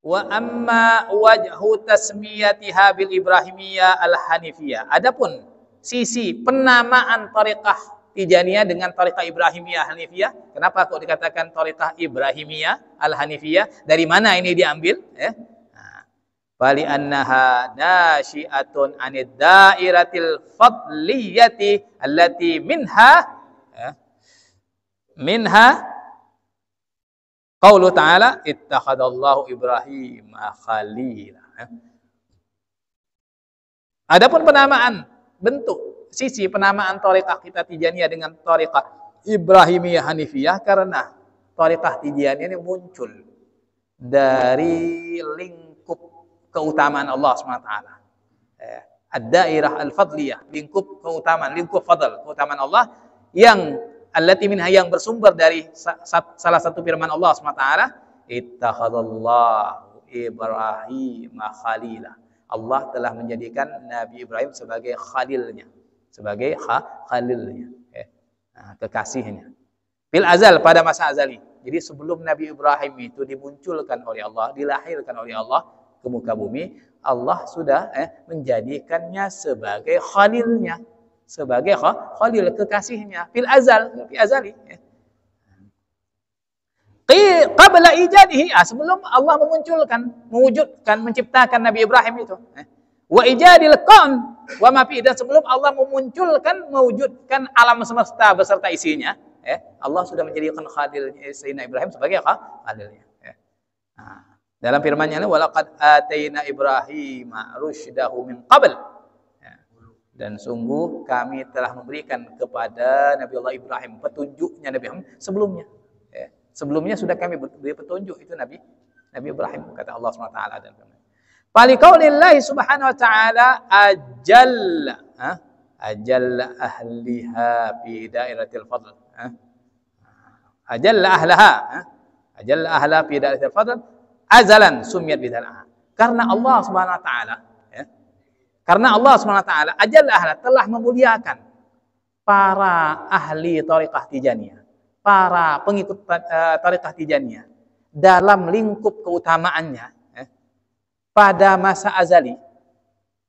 Wa amma wajhu tasmiyatiha bil Ibrahimiyah al-Hanifiyah. Adapun sisi penamaan thariqah Tijaniyah dengan thariqah Ibrahimiyah Hanifiyah. Kenapa kok dikatakan thariqah Ibrahimiyah al-Hanifiyah? Dari mana ini diambil? Bali annaha nasyi'atun 'anid dairatil fadliyati allati minha qaulu ta'ala ittakhadallahu Ibrahim khalila. Adapun penamaan bentuk sisi penamaan thariqah kita Tijaniyah dengan thariqah Ibrahimiyah Hanifiyah, karena thariqah Tijaniyah ini muncul dari lingkup keutamaan Allah SWT. Ad-dairah al-fadliyah, lingkup keutamaan, lingkup fadl, keutamaan Allah yang allati minha, yang bersumber dari salah satu firman Allah SWT, ittakhadallahu Ibrahim khalila. Allah telah menjadikan Nabi Ibrahim sebagai khalilnya, sebagai khalilnya, kekasihnya. Fil azal, pada masa azali. Jadi sebelum Nabi Ibrahim itu dimunculkan oleh Allah, dilahirkan oleh Allah ke muka bumi, Allah sudah menjadikannya sebagai khalilnya, sebagai khalil, kekasihnya. Fil azal, fi azali. Qabla ijadihi, sebelum Allah mewujudkan, menciptakan Nabi Ibrahim itu. Wa ijadil kaun wa ma fi, dan sebelum Allah mewujudkan alam semesta beserta isinya, Allah sudah menjadikan khalil Sayyidina Ibrahim sebagai khalilnya. Dalam firman-Nya, walaqad ataina Ibrahim rusydahu min qabl. Dan sungguh kami telah memberikan kepada Nabi Allah Ibrahim petunjuknya Nabi Muhammad sebelumnya. Sebelumnya sudah kami beri petunjuk itu Nabi Ibrahim, kata Allah SWT dan firman. Faliqaulillahi subhanahu wa ta'ala ajalla ahliha fi dairatil fadl. Ajalla ahlaha fi dairatil fadl azalan sumiyat bidalha. Karena Allah Subhanahu wa taala, karena Allah Subhanahu wa taala ajalla ahla, telah memuliakan para ahli thariqah Tijaniyah, para pengikut thariqah Tijaniyah dalam lingkup keutamaannya pada masa azali.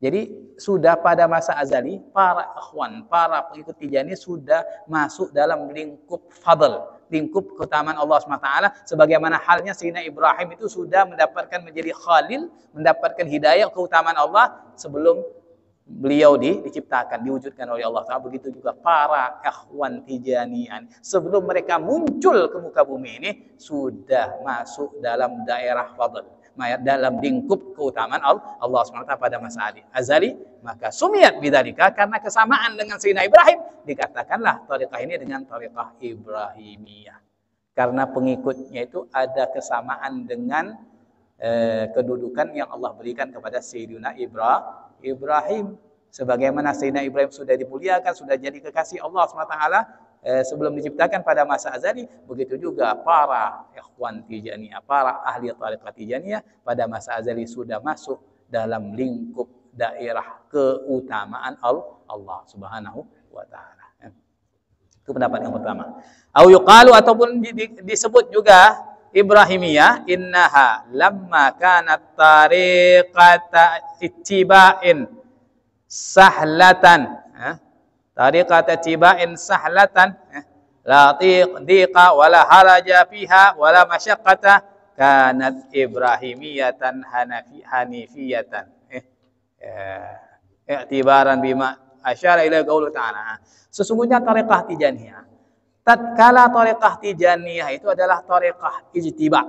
Jadi sudah pada masa azali para ikhwan, para pengikut Tijaniyah sudah masuk dalam lingkup fadl, lingkup keutamaan Allah SWT, sebagaimana halnya Sayyidina Ibrahim itu sudah mendapatkan menjadi khalil, mendapatkan hidayah keutamaan Allah sebelum beliau diciptakan, diwujudkan oleh Allah Ta'ala. Begitu juga para ikhwan Tijaniyah sebelum mereka muncul ke muka bumi ini sudah masuk dalam daerah fadl, dalam lingkup keutamaan Allah SWT pada masa azali. Maka sumiyat bidzalika, karena kesamaan dengan Sayyidina Ibrahim, dikatakanlah thariqah ini dengan thariqah Ibrahimiyah, karena pengikutnya itu ada kesamaan dengan kedudukan yang Allah berikan kepada Sayyidina Ibrahim. Sebagaimana Sayyidina Ibrahim sudah dimuliakan, sudah jadi kekasih Allah SWT sebelum diciptakan pada masa azali, begitu juga para ikhwan Tijaniyah, para ahli thariqah Tijaniyah pada masa azali sudah masuk dalam lingkup daerah keutamaan Allah Subhanahu wa taala. Itu pendapat yang pertama. Au yuqalu, ataupun disebut juga Ibrahimiyah, innaha lamma kanat tariqata ittiba'in sahlatan, tariqata ittiba'in sahlatan la dhiqa wala haraja fiha wala masyaqqata, kanat Ibrahimiyatan hanifiyatan. I'tibaran bima asyara ila qaul ta'ala. Sesungguhnya thariqah Tijaniyah, tatkala thariqah Tijaniyah itu adalah thariqah ijtiba,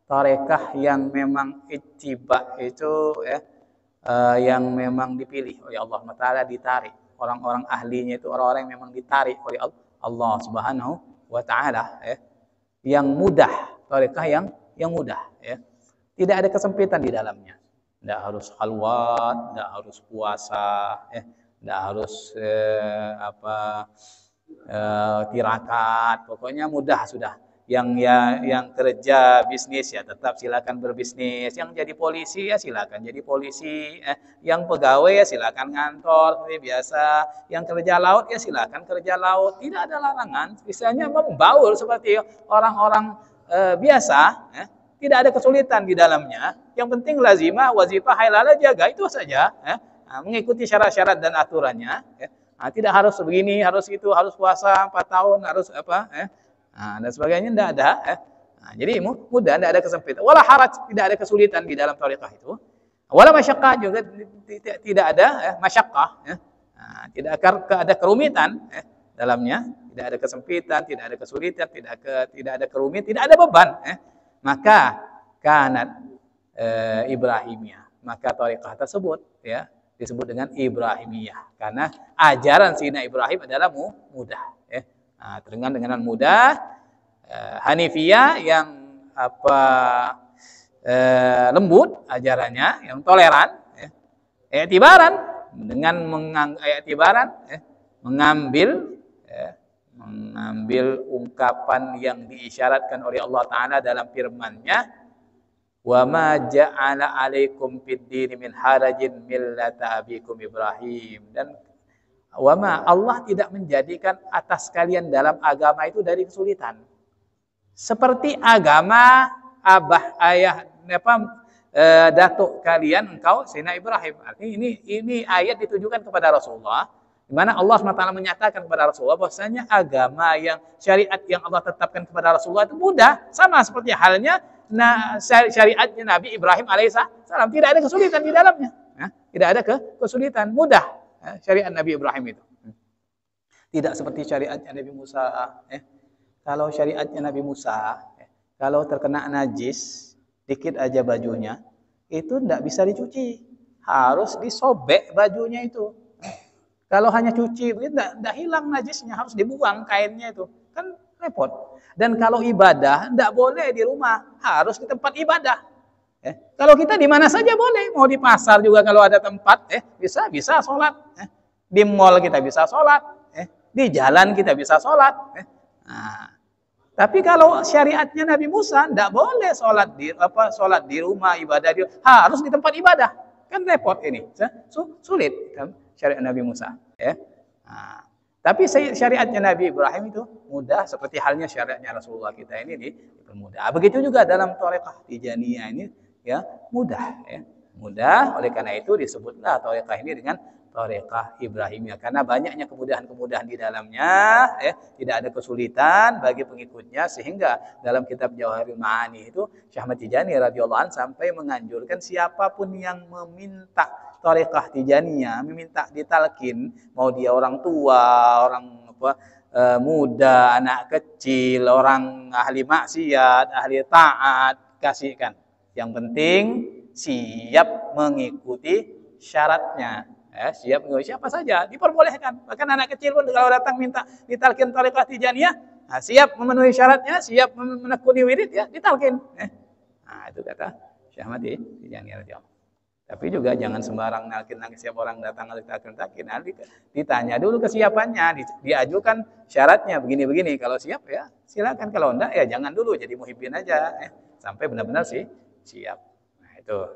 thariqah yang memang ijtiba itu yang memang dipilih oleh Allah Taala, ditarik orang-orang ahlinya itu orang-orang yang memang ditarik oleh Allah Subhanahu wa taala, yang mudah, thariqah yang mudah, tidak ada kesempitan di dalamnya. Tidak harus khalwat, tidak harus puasa, tidak harus tirakat, pokoknya mudah sudah. Yang kerja bisnis ya tetap silakan berbisnis, yang jadi polisi ya silakan jadi polisi, yang pegawai ya silakan ngantor seperti biasa, yang kerja laut ya silakan kerja laut, tidak ada larangan. Misalnya membaur seperti orang-orang biasa, tidak ada kesulitan di dalamnya. Yang penting lazimah, wazifah, hailalah jaga itu saja. Mengikuti syarat-syarat dan aturannya. Tidak harus begini, harus itu, harus puasa 4 tahun, harus apa, dan sebagainya tidak ada. Jadi mudah, tidak ada kesempitan. Wala haraj, tidak ada kesulitan di dalam thariqah itu. Wala masyaqqah juga tidak ada masyaqqah. Tidak ada kerumitan dalamnya, tidak ada kesempitan, tidak ada kesulitan, tidak ada kerumitan, tidak ada beban. Maka kanat Ibrahimiyah, maka thariqah tersebut disebut dengan Ibrahimiyah karena ajaran Sayyidina Ibrahim adalah mudah. Dengan mudah, Hanifiyah yang lembut ajarannya, yang toleran, i'tibaran dengan mengambil ungkapan yang diisyaratkan oleh Allah Ta'ala dalam firman-Nya, wa ma ja'ala 'alaikum fid-din min harajin millata abikum Ibrahim, dan Allah tidak menjadikan atas kalian dalam agama itu dari kesulitan. Seperti agama abah ayah datuk kalian engkau Sayyidina Ibrahim. Artinya ini ayat ditujukan kepada Rasulullah, di mana Allah SWT menyatakan kepada Rasulullah bahwasanya agama yang syariat yang Allah tetapkan kepada Rasulullah itu mudah, sama seperti halnya syariatnya Nabi Ibrahim alaihissalam, tidak ada kesulitan di dalamnya. Tidak ada kesulitan, mudah syariat Nabi Ibrahim itu. Tidak seperti syariatnya Nabi Musa. Kalau syariatnya Nabi Musa, kalau terkena najis dikit aja bajunya, itu tidak bisa dicuci, harus disobek bajunya itu. Kalau hanya cuci begitu tidak hilang najisnya, harus dibuang kainnya itu, kan repot. Dan kalau ibadah tidak boleh di rumah, harus di tempat ibadah. Kalau kita di mana saja boleh, mau di pasar juga kalau ada tempat, bisa sholat. Di mall kita bisa sholat, di jalan kita bisa sholat. Tapi kalau syariatnya Nabi Musa, tidak boleh sholat di rumah, ibadah harus di tempat ibadah. Kan repot ini, sulit kan syariat Nabi Musa. Tapi syariatnya Nabi Ibrahim itu mudah, seperti halnya syariatnya Rasulullah kita ini dipermudah. Begitu juga dalam thariqah Tijaniyah ini mudah. Mudah, oleh karena itu disebutlah thariqah ini dengan thariqah Ibrahimiyah, karena banyaknya kemudahan-kemudahan di dalamnya, tidak ada kesulitan bagi pengikutnya, sehingga dalam kitab Jawahirul Ma'ani itu Syekh Ahmad Tijani radhiyallahu anhu sampai menganjurkan siapapun yang meminta thariqah Tijaniyah, meminta ditalkin, mau dia orang tua, orang muda, anak kecil, orang ahli maksiat, ahli taat, kasihkan. Yang penting siap mengikuti syaratnya. Siap mengikuti siapa saja, diperbolehkan. Bahkan anak kecil pun kalau datang minta ditalkin thariqah Tijaniyah, siap memenuhi syaratnya, siap menekuni wirid, ditalkin. Itu kata Syekh Ahmad Tijani radhiyallahu. Tapi juga jangan sembarang nalkin siapa orang datang talkin. Ditanya dulu kesiapannya, diajukan syaratnya begini-begini. Kalau siap silakan, kalau enggak jangan dulu, jadi muhibbin aja sampai benar-benar siap. Itu.